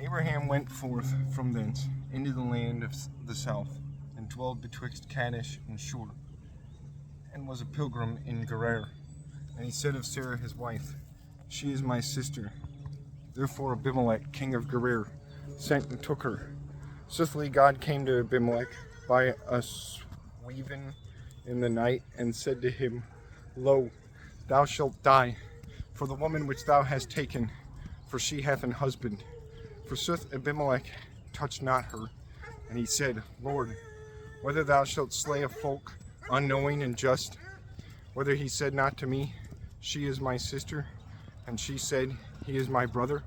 Abraham went forth from thence into the land of the south, and dwelled betwixt Kadesh and Shur, and was a pilgrim in Gerar. And he said of Sarah his wife, She is my sister. Therefore Abimelech, king of Gerar, sent and took her. Swiftly God came to Abimelech by a sweven in the night, and said to him, Lo, thou shalt die, for the woman which thou hast taken, for she hath an husband. Forsooth Abimelech touched not her. And he said, Lord, whether thou shalt slay a folk unknowing and just, whether he said not to me, She is my sister, and she said, He is my brother.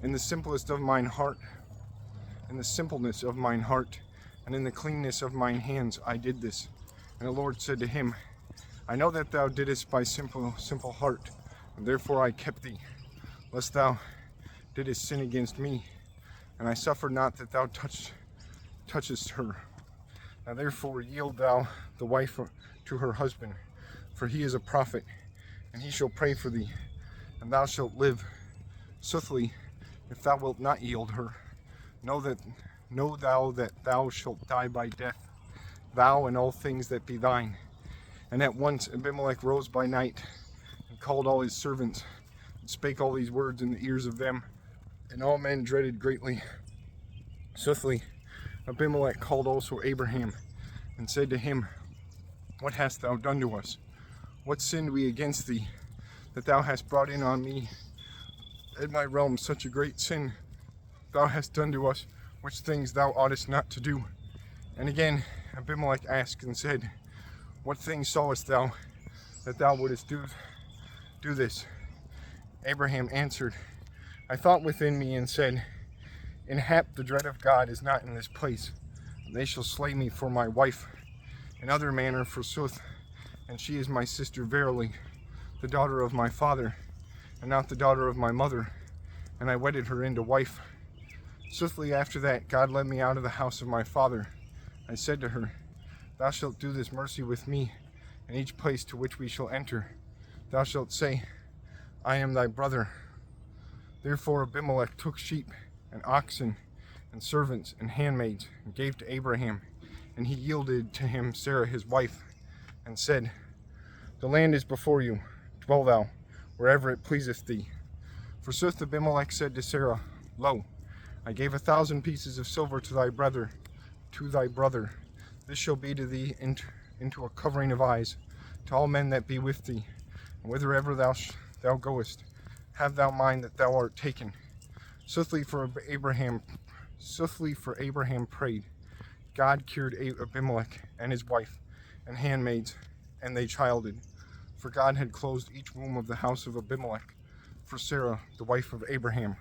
In the simplest of mine heart, in the simpleness of mine heart, and in the cleanness of mine hands I did this. And the Lord said to him, I know that thou didst by simple heart, and therefore I kept thee, lest thou didst sin against me, and I suffered not that thou touchest her. Now therefore yield thou the wife to her husband, for he is a prophet, and he shall pray for thee, and thou shalt live. Swiftly, if thou wilt not yield her, know thou that thou shalt die by death, thou and all things that be thine. And at once Abimelech rose by night, and called all his servants, and spake all these words in the ears of them, and all men dreaded greatly. Swiftly Abimelech called also Abraham, and said to him, What hast thou done to us? What sinned we against thee, that thou hast brought in on me and my realm such a great sin? Thou hast done to us which things thou oughtest not to do. And again Abimelech asked and said, What things sawest thou, that thou wouldest do this? Abraham answered, I thought within me and said, In hap the dread of God is not in this place, and they shall slay me for my wife. In other manner forsooth, and she is my sister verily, the daughter of my father, and not the daughter of my mother, and I wedded her into wife. Swiftly after that God led me out of the house of my father. I said to her, Thou shalt do this mercy with me, in each place to which we shall enter. Thou shalt say, I am thy brother. Therefore Abimelech took sheep and oxen and servants and handmaids, and gave to Abraham, and he yielded to him Sarah his wife, and said, The land is before you, dwell thou wherever it pleaseth thee. Forsooth Abimelech said to Sarah, Lo, I gave 1,000 pieces of silver to thy brother. This shall be to thee into a covering of eyes, to all men that be with thee, and whithersoever thou goest, have thou mind that thou art taken. Swiftly for Abraham prayed. God cured Abimelech and his wife and handmaids, and they childed. For God had closed each womb of the house of Abimelech for Sarah, the wife of Abraham.